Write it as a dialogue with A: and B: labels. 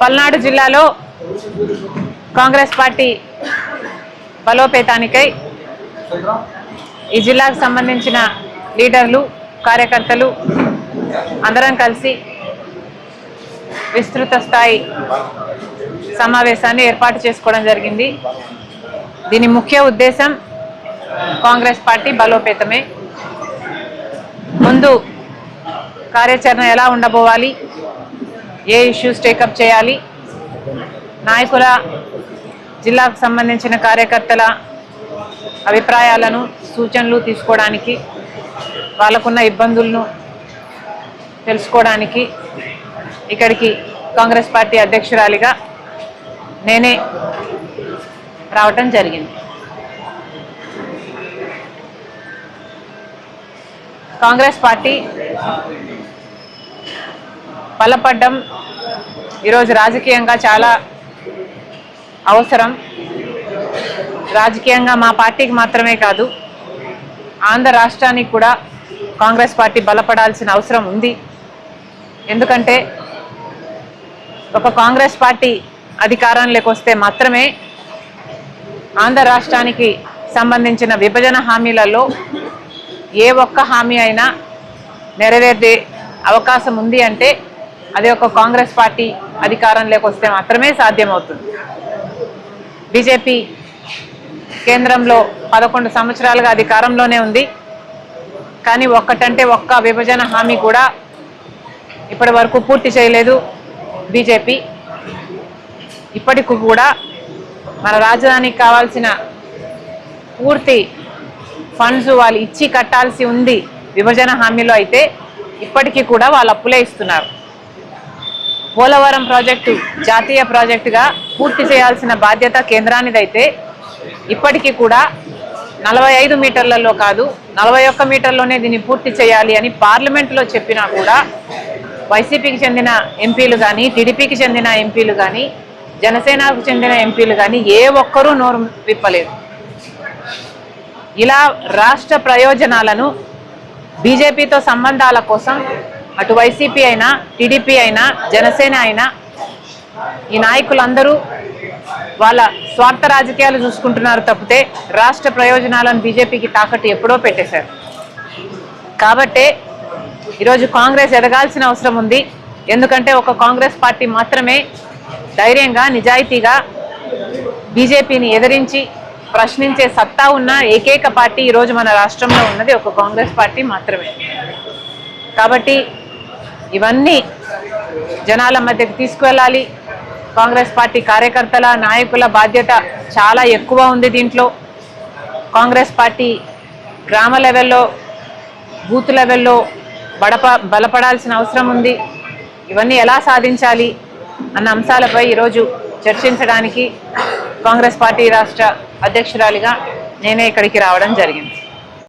A: పల్నాడు జిల్లాలో కాంగ్రెస్ పార్టీ బలోపేతానికై ఈ జిల్లాకు సంబంధించిన లీడర్లు కార్యకర్తలు అందరం కలిసి విస్తృత స్థాయి సమావేశాన్ని ఏర్పాటు చేసుకోవడం జరిగింది. దీని ముఖ్య ఉద్దేశం కాంగ్రెస్ పార్టీ బలోపేతమే. ముందు కార్యాచరణ ఎలా ఉండబోవాలి, ఏ ఇష్యూస్ టేకప్ చేయాలి, నాయకుల జిల్లాకు సంబంధించిన కార్యకర్తల అభిప్రాయాలను సూచనలు తీసుకోవడానికి, వాళ్ళకున్న ఇబ్బందులను తెలుసుకోవడానికి ఇక్కడికి కాంగ్రెస్ పార్టీ అధ్యక్షురాలిగా నేనే రావటం జరిగింది. కాంగ్రెస్ పార్టీ బలపడ్డం ఈరోజు రాజకీయంగా చాలా అవసరం. రాజకీయంగా మా పార్టీకి మాత్రమే కాదు, ఆంధ్ర రాష్ట్రానికి కూడా కాంగ్రెస్ పార్టీ బలపడాల్సిన అవసరం ఉంది. ఎందుకంటే ఒక కాంగ్రెస్ పార్టీ అధికారంలోకి వస్తే మాత్రమే ఆంధ్ర రాష్ట్రానికి సంబంధించిన విభజన హామీలలో ఏ ఒక్క హామీ అయినా నెరవేరే అవకాశం ఉంది అంటే అది ఒక కాంగ్రెస్ పార్టీ అధికారంలోకి వస్తే మాత్రమే సాధ్యమవుతుంది. బీజేపీ కేంద్రంలో 11 సంవత్సరాలుగా అధికారంలోనే ఉంది, కానీ ఒక్కటంటే ఒక్క విభజన హామీ కూడా ఇప్పటి వరకు పూర్తి చేయలేదు బీజేపీ. ఇప్పటికి కూడా మన రాజధానికి కావాల్సిన పూర్తి ఫండ్స్ వాళ్ళు ఇచ్చి కట్టాల్సి ఉంది విభజన హామీలో. అయితే ఇప్పటికీ కూడా వాళ్ళు అప్పులే ఇస్తున్నారు. పోలవరం ప్రాజెక్టు జాతీయ ప్రాజెక్టుగా పూర్తి చేయాల్సిన బాధ్యత కేంద్రానిదైతే ఇప్పటికీ కూడా 45 మీటర్లలో కాదు 41 మీటర్లోనే దీన్ని పూర్తి చేయాలి అని పార్లమెంట్లో చెప్పినా కూడా వైసీపీకి చెందిన ఎంపీలు కానీ, టీడీపీకి చెందిన ఎంపీలు కానీ, జనసేనకు చెందిన ఎంపీలు కానీ ఏ ఒక్కరూ నోరు విప్పలేదు. ఇలా రాష్ట్ర ప్రయోజనాలను బీజేపీతో సంబంధాల కోసం అటు వైసీపీ అయినా, టీడీపీ అయినా, జనసేన అయినా ఈ నాయకులందరూ వాళ్ళ స్వార్థ రాజకీయాలు చూసుకుంటున్నారు తప్పితే రాష్ట్ర ప్రయోజనాలను బీజేపీకి తాకట్టు ఎప్పుడో పెట్టేశారు. కాబట్టే ఈరోజు కాంగ్రెస్ ఎదగాల్సిన అవసరం ఉంది. ఎందుకంటే ఒక కాంగ్రెస్ పార్టీ మాత్రమే ధైర్యంగా, నిజాయితీగా బీజేపీని ఎదిరించి ప్రశ్నించే సత్తా ఉన్న ఏకైక పార్టీ ఈరోజు మన రాష్ట్రంలో ఉన్నది ఒక కాంగ్రెస్ పార్టీ మాత్రమే. కాబట్టి ఇవన్నీ జనాల మధ్యకి తీసుకువెళ్ళాలి. కాంగ్రెస్ పార్టీ కార్యకర్తల, నాయకుల బాధ్యత చాలా ఎక్కువ ఉంది దీంట్లో. కాంగ్రెస్ పార్టీ గ్రామ లెవెల్లో, బూత్ లెవెల్లో బలపడాల్సిన అవసరం ఉంది. ఇవన్నీ ఎలా సాధించాలి అన్న అంశాలపై ఈరోజు చర్చించడానికి కాంగ్రెస్ పార్టీ రాష్ట్ర అధ్యక్షురాలిగా నేనే ఇక్కడికి రావడం జరిగింది.